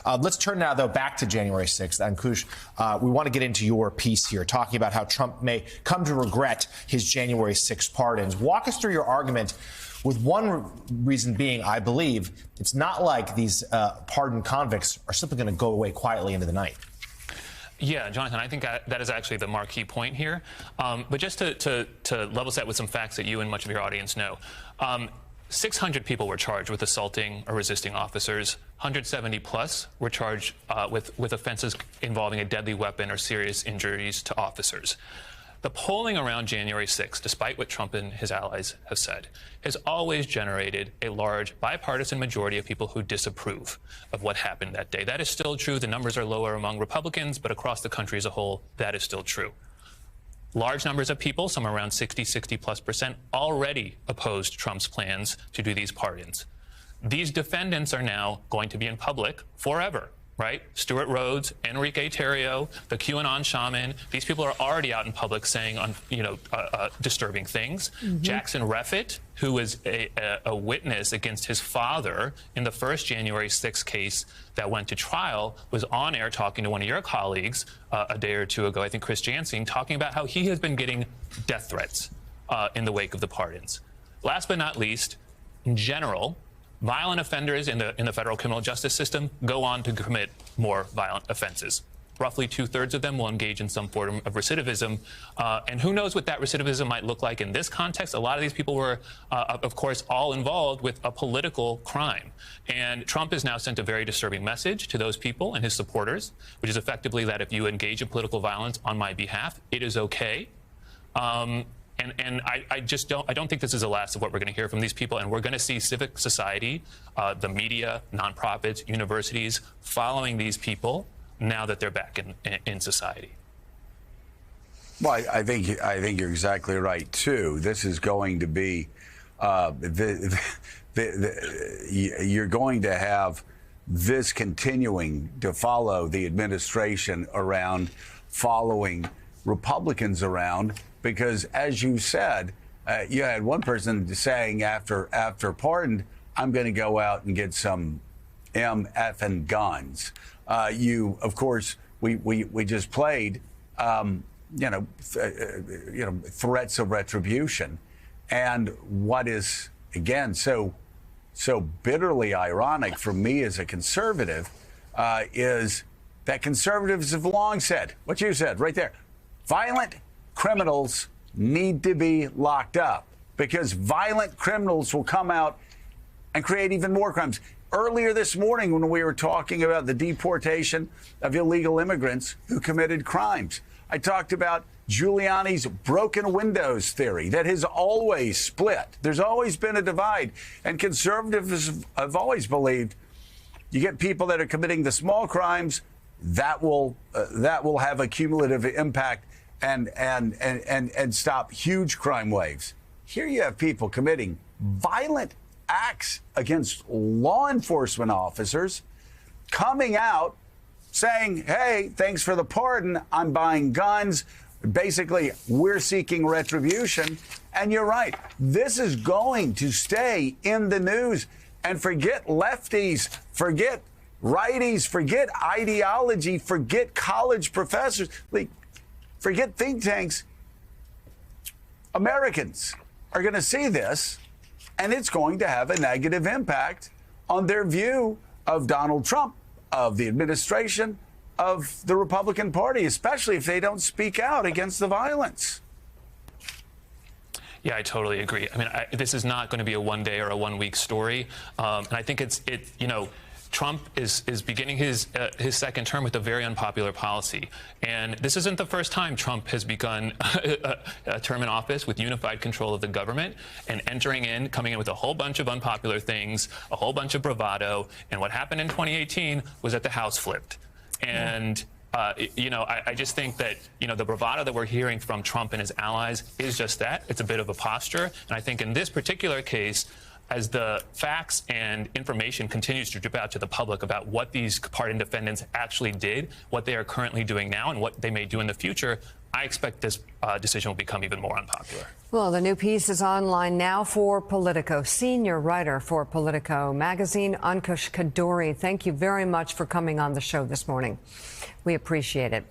Let's turn now, though, back to January 6th. And Ankush, we want to get into your piece here, talking about how Trump may come to regret his January 6th pardons. Walk us through your argument, with one reason being, I believe, it's not like these pardoned convicts are simply going to go away quietly into the night. Yeah, Jonathan, I think that is actually the marquee point here. But just to level set with some facts that you and much of your audience know, 600 people were charged with assaulting or resisting officers. 170 plus were charged with offenses involving a deadly weapon or serious injuries to officers. The polling around January 6th, despite what Trump and his allies have said, has always generated a large bipartisan majority of people who disapprove of what happened that day. That is still true. The numbers are lower among Republicans, but across the country as a whole, that is still true. Large numbers of people, some around 60+%, already opposed Trump's plans to do these pardons. These defendants are now going to be in public forever, right? Stuart Rhodes, Enrique Tarrio, the QAnon shaman. These people are already out in public saying, disturbing things. Mm-hmm. Jackson Reffitt, who was a witness against his father in the first January 6th case that went to trial, was on air talking to one of your colleagues a day or two ago, I think Chris Jansen, talking about how he has been getting death threats in the wake of the pardons. Last but not least, in general, violent offenders in the federal criminal justice system go on to commit more violent offenses. Roughly 2/3 of them will engage in some form of recidivism. And who knows what that recidivism might look like in this context. A lot of these people were, of course, all involved with a political crime. And Trump has now sent a very disturbing message to those people and his supporters, which is effectively that if you engage in political violence on my behalf, it is okay. And I don't think this is the last of what we're going to hear from these people. And we're going to see civic society, the media, nonprofits, universities following these people now that they're back in society. Well, I think you're exactly right, too. This is going to be you're going to have this continuing to follow the administration around, following Republicans around. Because, as you said, you had one person saying after pardoned, I'm going to go out and get some MFing guns. Of course, we just played, threats of retribution, and what is again so bitterly ironic for me as a conservative is that conservatives have long said what you said right there: violent criminals need to be locked up because violent criminals will come out and create even more crimes. Earlier this morning, when we were talking about the deportation of illegal immigrants who committed crimes, I talked about Giuliani's broken windows theory that has always split. There's always been a divide. And conservatives have always believed you get people that are committing the small crimes, that will have a cumulative impact and stop huge crime waves. Here you have people committing violent acts against law enforcement officers coming out saying, hey, thanks for the pardon, I'm buying guns. Basically, we're seeking retribution. And you're right, this is going to stay in the news. And forget lefties, forget righties, forget ideology, forget college professors. Forget think tanks. Americans are going to see this, and it's going to have a negative impact on their view of Donald Trump, of the administration, of the Republican Party, especially if they don't speak out against the violence. Yeah, I totally agree. I mean, this is not going to be a one-day or a one-week story, and I think Trump is beginning his second term with a very unpopular policy. And this isn't the first time Trump has begun a term in office with unified control of the government and coming in with a whole bunch of unpopular things, a whole bunch of bravado. And what happened in 2018 was that the House flipped. And I just think that, the bravado that we're hearing from Trump and his allies is just that. It's a bit of a posture. And I think in this particular case, as the facts and information continues to drip out to the public about what these pardon defendants actually did, what they are currently doing now, and what they may do in the future, I expect this decision will become even more unpopular. Well, the new piece is online now for Politico. Senior writer for Politico magazine, Ankush Kaduri. Thank you very much for coming on the show this morning. We appreciate it.